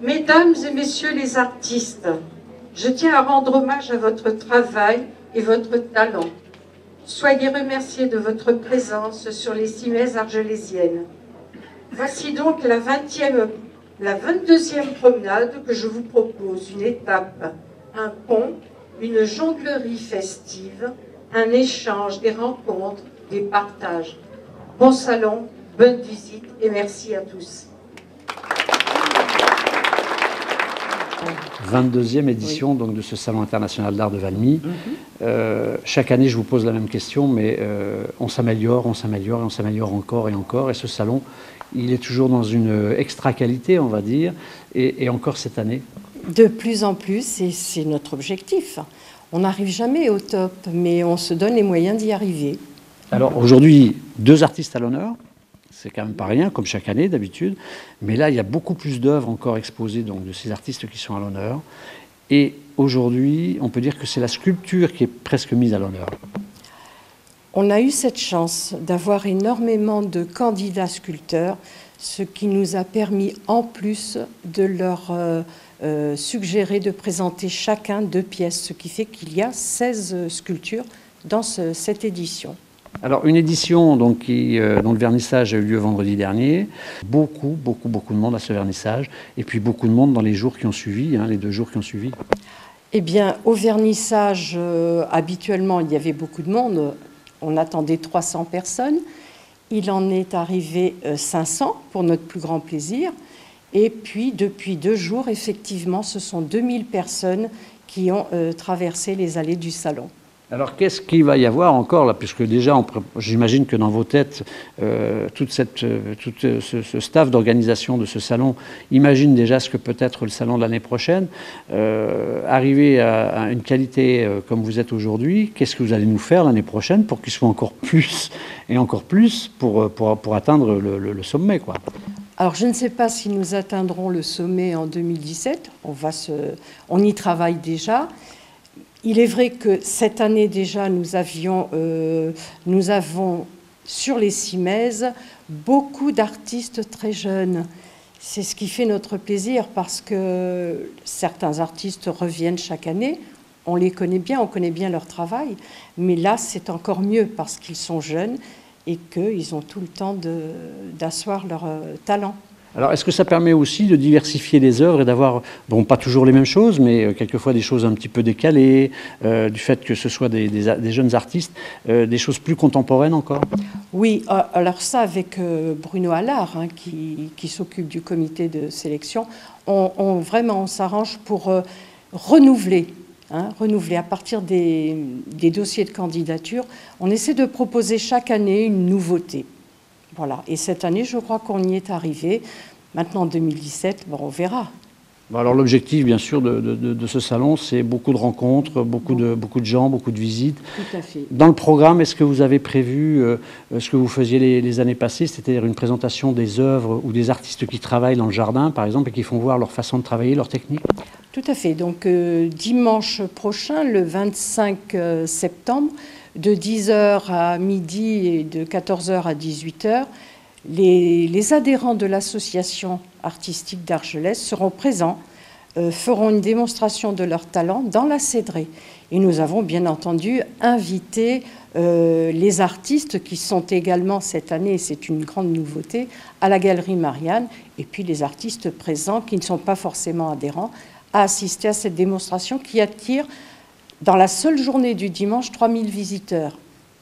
Mesdames et messieurs les artistes, je tiens à rendre hommage à votre travail et votre talent. Soyez remerciés de votre présence sur les cimaises argelésiennes. Voici donc la 22e promenade que je vous propose, une étape, un pont, une jonglerie festive, un échange, des rencontres, des partages. Bon salon, bonne visite et merci à tous. 22e édition donc, de ce Salon international d'art de Valmy. Chaque année, je vous pose la même question, mais on s'améliore, on s'améliore, et on s'améliore encore et encore. Et ce salon, il est toujours dans une extra qualité, on va dire, et encore cette année. De plus en plus, et c'est notre objectif. On n'arrive jamais au top, mais on se donne les moyens d'y arriver. Alors aujourd'hui, 2 artistes à l'honneur. C'est quand même pas rien, comme chaque année d'habitude. Mais là, il y a beaucoup plus d'œuvres encore exposées donc, de ces artistes qui sont à l'honneur. Et aujourd'hui, on peut dire que c'est la sculpture qui est presque mise à l'honneur. On a eu cette chance d'avoir énormément de candidats sculpteurs, ce qui nous a permis en plus de leur suggérer de présenter chacun 2 pièces, ce qui fait qu'il y a 16 sculptures dans cette édition. Alors, une édition donc, dont le vernissage a eu lieu vendredi dernier. Beaucoup de monde à ce vernissage. Et puis beaucoup de monde dans les jours qui ont suivi, les 2 jours qui ont suivi. Eh bien, au vernissage, habituellement, il y avait beaucoup de monde. On attendait 300 personnes. Il en est arrivé 500 pour notre plus grand plaisir. Et puis, depuis 2 jours, effectivement, ce sont 2000 personnes qui ont traversé les allées du salon. Alors, qu'est-ce qu'il va y avoir encore là? Puisque déjà, j'imagine que dans vos têtes, tout ce staff d'organisation de ce salon imagine déjà ce que peut être le salon de l'année prochaine. Arriver à une qualité comme vous êtes aujourd'hui, qu'est-ce que vous allez nous faire l'année prochaine pour qu'il soit encore plus et encore plus pour atteindre le sommet, quoi? Alors, je ne sais pas si nous atteindrons le sommet en 2017. On y travaille déjà. Il est vrai que cette année déjà, nous avons sur les cimaises beaucoup d'artistes très jeunes. C'est ce qui fait notre plaisir parce que certains artistes reviennent chaque année. On les connaît bien, on connaît bien leur travail. Mais là, c'est encore mieux parce qu'ils sont jeunes et qu'ils ont tout le temps d'asseoir leur talent. Alors, est-ce que ça permet aussi de diversifier les œuvres et d'avoir, bon, pas toujours les mêmes choses, mais quelquefois des choses un petit peu décalées, du fait que ce soit des jeunes artistes, des choses plus contemporaines encore? Oui, alors ça, avec Bruno Allard, qui s'occupe du comité de sélection, on s'arrange pour renouveler à partir des dossiers de candidature. On essaie de proposer chaque année une nouveauté. Voilà. Et cette année, je crois qu'on y est arrivé. Maintenant, en 2017, on verra. Alors l'objectif, bien sûr, de ce salon, c'est beaucoup de rencontres, beaucoup de gens, beaucoup de visites. Tout à fait. Dans le programme, est-ce que vous avez prévu ce que vous faisiez les années passées, c'est-à-dire une présentation des œuvres ou des artistes qui travaillent dans le jardin, par exemple, et qui font voir leur façon de travailler, leur technique? Tout à fait. Donc dimanche prochain, le 25 septembre, de 10h à midi et de 14h à 18h, les adhérents de l'association artistique d'Argelès seront présents, feront une démonstration de leur talent dans la cédrée. Et nous avons bien entendu invité les artistes qui sont également cette année, et c'est une grande nouveauté, à la Galerie Marianne, et puis les artistes présents qui ne sont pas forcément adhérents, à assister à cette démonstration qui attire dans la seule journée du dimanche, 3000 visiteurs.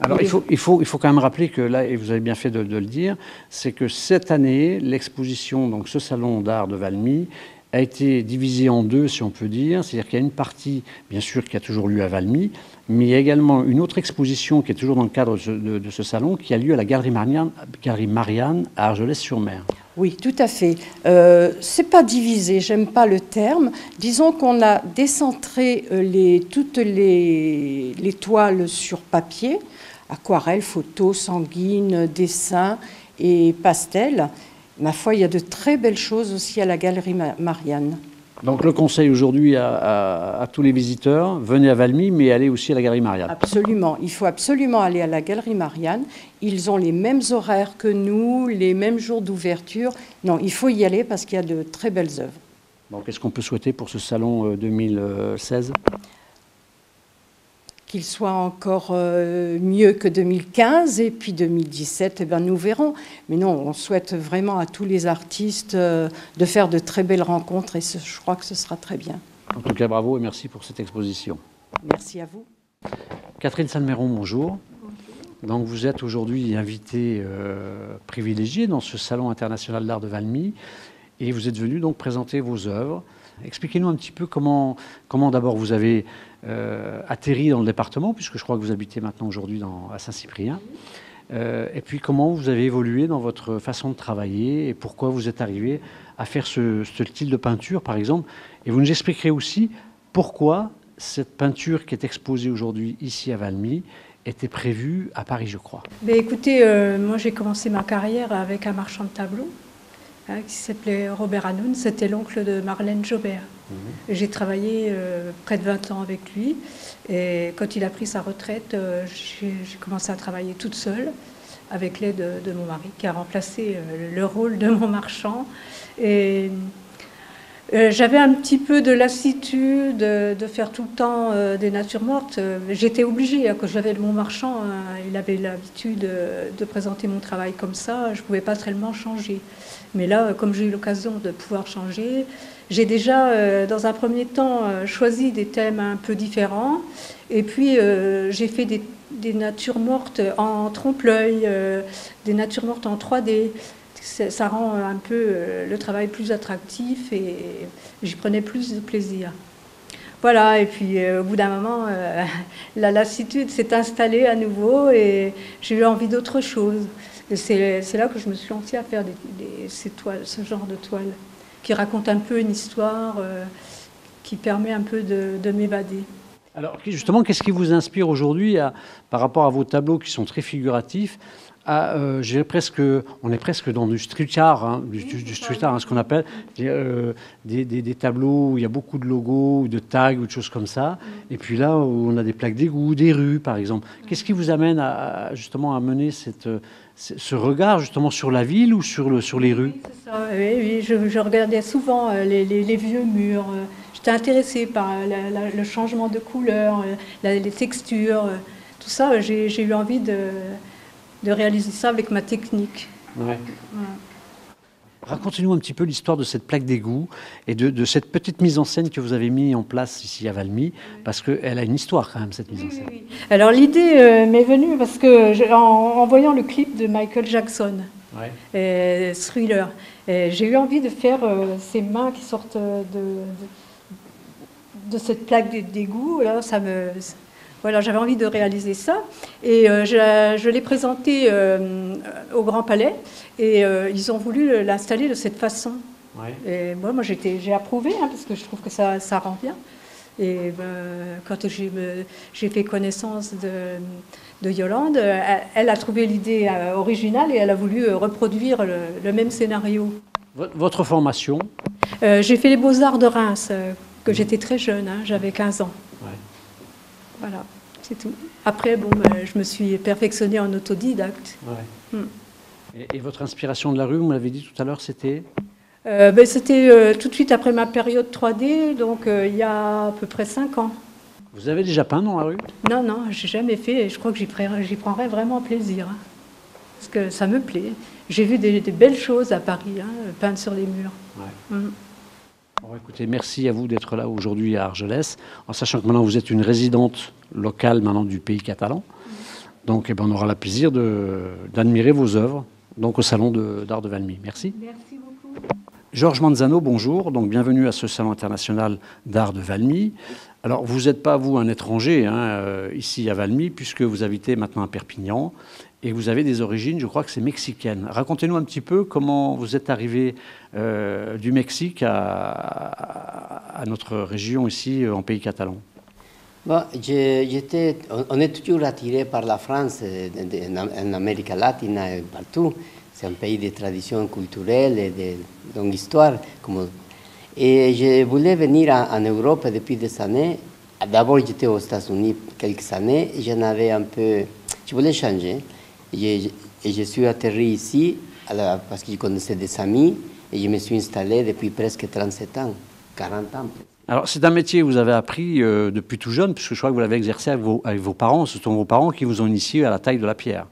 Alors, il faut quand même rappeler que là, et vous avez bien fait de le dire, c'est que cette année, l'exposition, donc ce salon d'art de Valmy, a été divisée en 2, si on peut dire. C'est-à-dire qu'il y a une partie, bien sûr, qui a toujours lieu à Valmy, mais il y a également une autre exposition qui est toujours dans le cadre de ce salon, qui a lieu à la Galerie Marianne à Argelès-sur-Mer. Oui, tout à fait. C'est pas divisé, j'aime pas le terme. Disons qu'on a décentré toutes les toiles sur papier, aquarelle, photo, sanguine, dessin et pastel. Ma foi, il y a de très belles choses aussi à la Galerie Marianne. Donc le conseil aujourd'hui à tous les visiteurs, venez à Valmy, mais allez aussi à la Galerie Marianne. Absolument, il faut absolument aller à la Galerie Marianne. Ils ont les mêmes horaires que nous, les mêmes jours d'ouverture. Non, il faut y aller parce qu'il y a de très belles œuvres. Donc qu'est-ce qu'on peut souhaiter pour ce salon 2016 ? Qu'il soit encore mieux que 2015 et puis 2017, eh ben, nous verrons. Mais non, on souhaite vraiment à tous les artistes de faire de très belles rencontres et je crois que ce sera très bien. En tout cas, bravo et merci pour cette exposition. Merci à vous. Catherine Salmeron, bonjour. Donc vous êtes aujourd'hui invitée privilégiée dans ce Salon international d'art de Valmy et vous êtes venue donc présenter vos œuvres. Expliquez-nous un petit peu comment d'abord vous avez atterri dans le département, puisque je crois que vous habitez maintenant aujourd'hui à Saint-Cyprien, et puis comment vous avez évolué dans votre façon de travailler et pourquoi vous êtes arrivé à faire ce style de peinture, par exemple. Et vous nous expliquerez aussi pourquoi cette peinture qui est exposée aujourd'hui ici à Valmy était prévue à Paris, je crois. Mais écoutez, moi j'ai commencé ma carrière avec un marchand de tableaux qui s'appelait Robert Hanoun, c'était l'oncle de Marlène Jobert. J'ai travaillé près de 20 ans avec lui et quand il a pris sa retraite, j'ai commencé à travailler toute seule avec l'aide de mon mari qui a remplacé le rôle de mon marchand. Et j'avais un petit peu de lassitude de faire tout le temps des natures mortes. J'étais obligée, quand j'avais mon marchand, il avait l'habitude de présenter mon travail comme ça, je ne pouvais pas tellement changer. Mais là, comme j'ai eu l'occasion de pouvoir changer, j'ai déjà, dans un premier temps, choisi des thèmes un peu différents. Et puis, j'ai fait des natures mortes en trompe-l'œil, des natures mortes en 3D. Ça rend un peu le travail plus attractif et j'y prenais plus de plaisir. Voilà, et puis au bout d'un moment, la lassitude s'est installée à nouveau et j'ai eu envie d'autre chose. Et c'est là que je me suis lancée à faire ces toiles, ce genre de toiles, qui racontent un peu une histoire, qui permet un peu de m'évader. Alors justement, qu'est-ce qui vous inspire aujourd'hui par rapport à vos tableaux qui sont très figuratifs on est presque dans du street art, hein, du street art, hein, ce qu'on appelle des tableaux où il y a beaucoup de logos, ou de tags, ou de choses comme ça. Et puis là, où on a des plaques d'égout, des rues, par exemple. Qu'est-ce qui vous amène justement à mener ce regard justement sur la ville ou sur les rues? Oui, c'est ça. Oui, je regardais souvent les vieux murs. J'étais intéressée par le changement de couleur, les textures, tout ça. J'ai eu envie de réaliser ça avec ma technique. Ouais. Voilà. Racontez-nous un petit peu l'histoire de cette plaque d'égout et de cette petite mise en scène que vous avez mis en place ici à Valmy, parce qu'elle a une histoire quand même, cette mise en scène. Oui. Alors l'idée m'est venue parce que en voyant le clip de Michael Jackson, Thriller, j'ai eu envie de faire ces mains qui sortent de cette plaque d'égout. Là, voilà, j'avais envie de réaliser ça et je l'ai présenté au Grand Palais et ils ont voulu l'installer de cette façon. Ouais. Et moi j'ai approuvé parce que je trouve que ça rend bien. Et quand j'ai fait connaissance de Yolande, elle a trouvé l'idée originale et elle a voulu reproduire le même scénario. Votre formation? J'ai fait les Beaux-Arts de Reims, que j'étais très jeune, j'avais 15 ans. Ouais. Voilà, c'est tout. Après, je me suis perfectionnée en autodidacte. Ouais. Et votre inspiration de la rue, vous m'avez dit tout à l'heure, c'était c'était tout de suite après ma période 3D, donc il y a à peu près 5 ans. Vous avez déjà peint dans la rue? Non, j'ai jamais fait et je crois que j'y prendrais vraiment plaisir. Parce que ça me plaît. J'ai vu des belles choses à Paris, peintes sur les murs. Ouais. Bon, écoutez, merci à vous d'être là aujourd'hui à Argelès, en sachant que maintenant vous êtes une résidente locale maintenant du pays catalan. Donc on aura le plaisir d'admirer vos œuvres donc, au Salon d'Art de Valmy. Merci. Merci beaucoup. Georges Manzano, bonjour. Donc, bienvenue à ce Salon international d'art de Valmy. Alors, vous n'êtes pas, vous, un étranger ici à Valmy, puisque vous habitez maintenant à Perpignan et vous avez des origines, je crois que c'est mexicaine. Racontez-nous un petit peu comment vous êtes arrivé du Mexique à notre région ici, en pays catalan. Bon, on est toujours attiré par la France, en Amérique latine et partout. C'est un pays de tradition culturelle et de longue histoire. Et je voulais venir en Europe depuis des années. D'abord, j'étais aux États-Unis quelques années et j'en avais un peu... Je voulais changer. Et je suis atterri ici parce que je connaissais des amis et je me suis installé depuis presque 37 ans, 40 ans. Alors, c'est un métier que vous avez appris depuis tout jeune, puisque je crois que vous l'avez exercé avec vos parents. Ce sont vos parents qui vous ont initié à la taille de la pierre.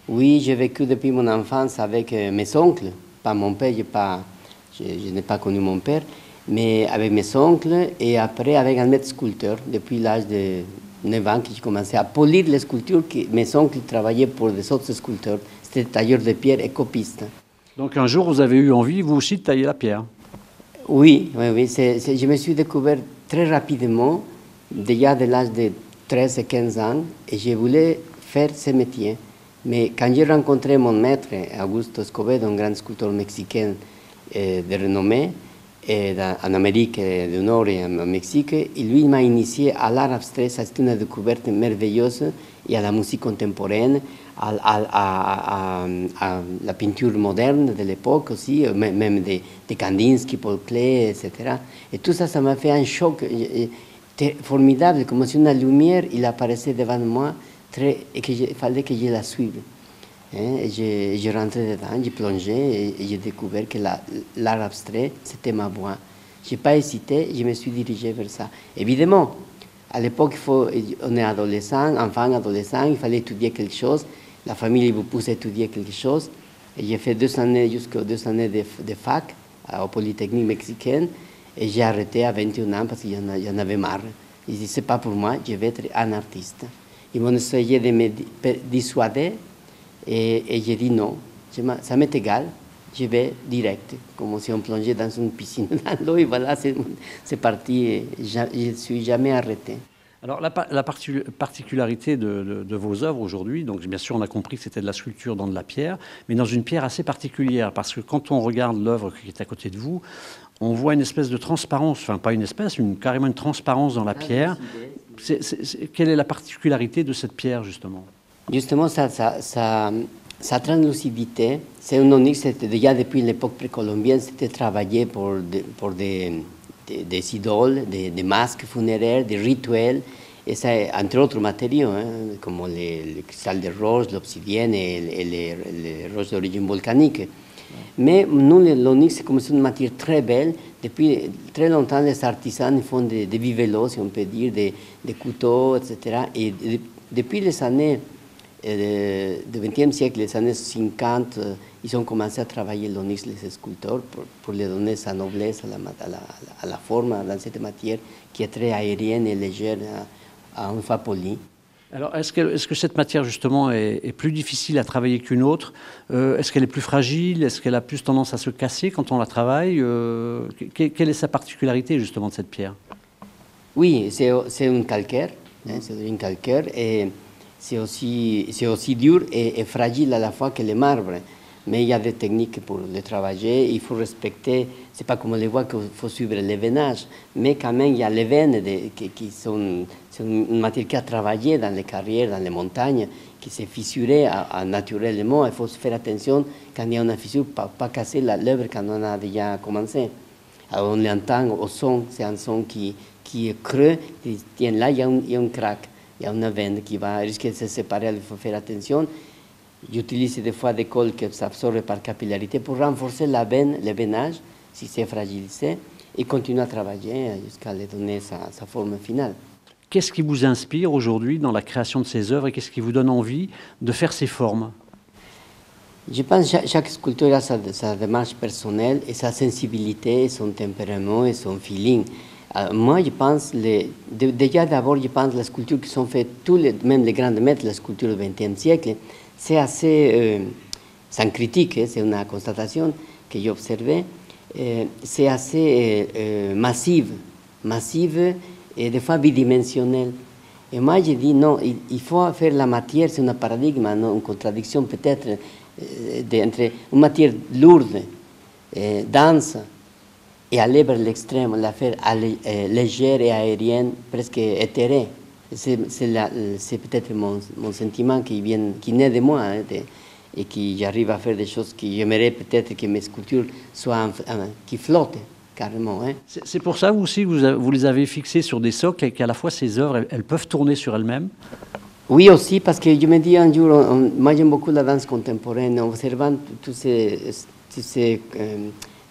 Oui, j'ai vécu depuis mon enfance avec mes oncles. Pas mon père, je n'ai pas connu mon père, mais avec mes oncles et après avec un maître sculpteur. Depuis l'âge de 9 ans que j'ai commencé à polir les sculptures. Mes oncles travaillaient pour des autres sculpteurs. C'était tailleur de pierre et copiste. Donc un jour, vous avez eu envie, vous aussi, de tailler la pierre. Oui, oui, oui. Je me suis découvert très rapidement, déjà de l'âge de 13 et 15 ans, et je voulais faire ce métier. Mais quand j'ai rencontré mon maître, Augusto Escobedo, un grand sculpteur mexicain de renommée en Amérique du Nord et au Mexique, et lui m'a initié à l'art abstrait. C'est une découverte merveilleuse, et à la musique contemporaine, à la peinture moderne de l'époque aussi, même de Kandinsky, Paul Klee, etc. Et tout ça, ça m'a fait un choc formidable, comme si une lumière, il apparaissait devant moi, et qu'il fallait que je la suive. J'ai rentré dedans, j'ai plongé et j'ai découvert que l'art abstrait, c'était ma voie. Je n'ai pas hésité, je me suis dirigé vers ça. Évidemment, à l'époque, on est adolescent, enfant, adolescent, il fallait étudier quelque chose. La famille vous pousse à étudier quelque chose. Et j'ai fait 2 années, jusqu'aux 2 années de fac au Polytechnique mexicaine. Et j'ai arrêté à 21 ans parce qu'il y en avait marre. J'ai dit, c'est pas pour moi, je vais être un artiste. Ils m'ont essayé de me dissuader et j'ai dit non, ça m'est égal, je vais direct, comme si on plongeait dans une piscine dans l'eau et voilà, c'est parti et je ne suis jamais arrêté. Alors la particularité de vos œuvres aujourd'hui, donc bien sûr on a compris que c'était de la sculpture dans de la pierre, mais dans une pierre assez particulière, parce que quand on regarde l'œuvre qui est à côté de vous, on voit une espèce de transparence, enfin pas une espèce, carrément une transparence dans la pierre. Quelle est la particularité de cette pierre justement? Justement, sa translucidité, c'est un onyx, déjà depuis l'époque précolombienne, c'était travaillé pour des idoles, des masques funéraires, des rituels, et ça, entre autres matériaux, comme le cristal de roche, l'obsidienne et les roches d'origine volcanique. Mais nous, l'onyx, c'est comme une matière très belle. Depuis très longtemps, les artisans font des bibelots, si on peut dire, des couteaux, etc. Et depuis les années du XXe siècle, les années 50, ils ont commencé à travailler l'onyx, les sculpteurs, pour lui donner sa noblesse à la forme, dans cette matière qui est très aérienne et légère, à une fois polie. Alors, est-ce que cette matière, justement, est plus difficile à travailler qu'une autre? Est-ce qu'elle est plus fragile? Est-ce qu'elle a plus tendance à se casser quand on la travaille? Quelle est sa particularité, justement, de cette pierre? Oui, c'est une calcaire, c'est une calcaire, et c'est aussi dur et fragile à la fois que le marbre. Mais il y a des techniques pour le travailler, il faut respecter, c'est pas comme on les voit qu'il faut suivre les veinages, mais quand même il y a les veines qui sont une matière qui a travaillé dans les carrières, dans les montagnes, qui s'est fissurée naturellement. Il faut faire attention quand il y a une fissure, pas casser l'œuvre quand on a déjà commencé. Alors on l'entend au son, c'est un son qui est creux, tiens là il y a un crack, il y a une veine qui va risquer de se séparer, il faut faire attention. J'utilise des fois des colles qui s'absorbent par capillarité pour renforcer la veine, le veinage, si c'est fragilisé, et continuer à travailler jusqu'à lui donner sa forme finale. Qu'est-ce qui vous inspire aujourd'hui dans la création de ces œuvres et qu'est-ce qui vous donne envie de faire ces formes? Je pense que chaque sculpteur a sa démarche personnelle et sa sensibilité, son tempérament et son feeling. Moi, je pense, déjà d'abord, je pense les sculptures qui sont faites, même les grands maîtres de la sculpture du XXe siècle, c'est assez, sans critique, c'est une constatation que j'ai observée, c'est assez massive et des fois bidimensionnelle. Et moi, j'ai dit non, il faut faire la matière, c'est un paradigme, une contradiction peut-être entre une matière lourde, dense, et aller vers l'extrême, la faire légère et aérienne, presque éthérée. C'est peut-être mon sentiment qui naît de moi, et qui j'arrive à faire des choses que j'aimerais peut-être que mes sculptures soient qui flottent, carrément. Hein. C'est pour ça vous aussi que vous les avez fixés sur des socles et qu'à la fois ces œuvres, elles peuvent tourner sur elles-mêmes? Oui, aussi, parce que je me dis un jour, moi j'aime beaucoup la danse contemporaine, en observant tous ces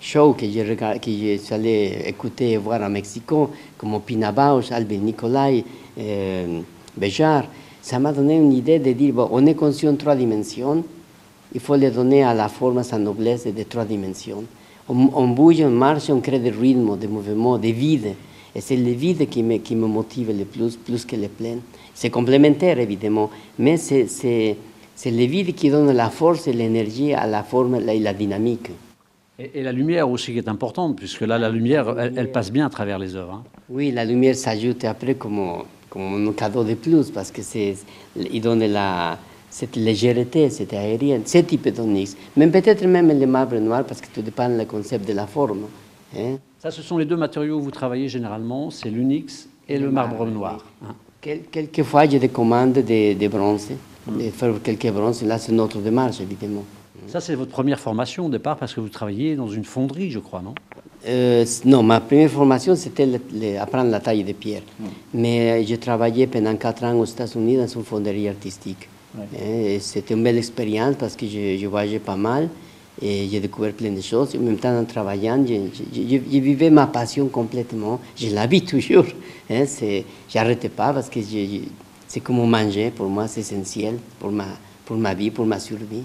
shows que je suis allé écouter et voir à Mexique, comme Pina Bausch, Albin Nicolai, Béjart, ça m'a donné une idée de dire, bon, on est conscient de 3 dimensions, il faut les donner à la forme, sa noblesse de 3 dimensions. On bouge, on marche, on crée des rythmes, des mouvements, des vides. Et c'est le vide qui me motive le plus que le plein. C'est complémentaire, évidemment, mais c'est le vide qui donne la force et l'énergie à la forme et la dynamique. Et la lumière aussi qui est importante, puisque là, la lumière, elle passe bien à travers les œuvres. Hein. Oui, la lumière s'ajoute après comme un cadeau de plus, parce que il donne cette légèreté, cette aérienne, ce type d'onyx. Mais peut-être même le marbre noir, parce que tout dépend du concept de la forme. Hein. Ça, ce sont les 2 matériaux où vous travaillez généralement, c'est l'onyx et le marbre noir. Hein. Quelquefois, j'ai des commandes de bronze, de faire quelques bronzes. Là, c'est notre démarche, évidemment. Ça, c'est votre première formation au départ, parce que vous travailliez dans une fonderie, je crois, non? Non, ma première formation, c'était apprendre la taille de pierre. Mais j'ai travaillé pendant 4 ans aux États-Unis dans une fonderie artistique. C'était une belle expérience parce que je voyageais pas mal. Et j'ai découvert plein de choses. En même temps, en travaillant, je vivais ma passion complètement. Je la vis toujours. Hein, j'arrêtais pas parce que c'est comme manger. Pour moi, c'est essentiel pour ma vie, pour ma survie.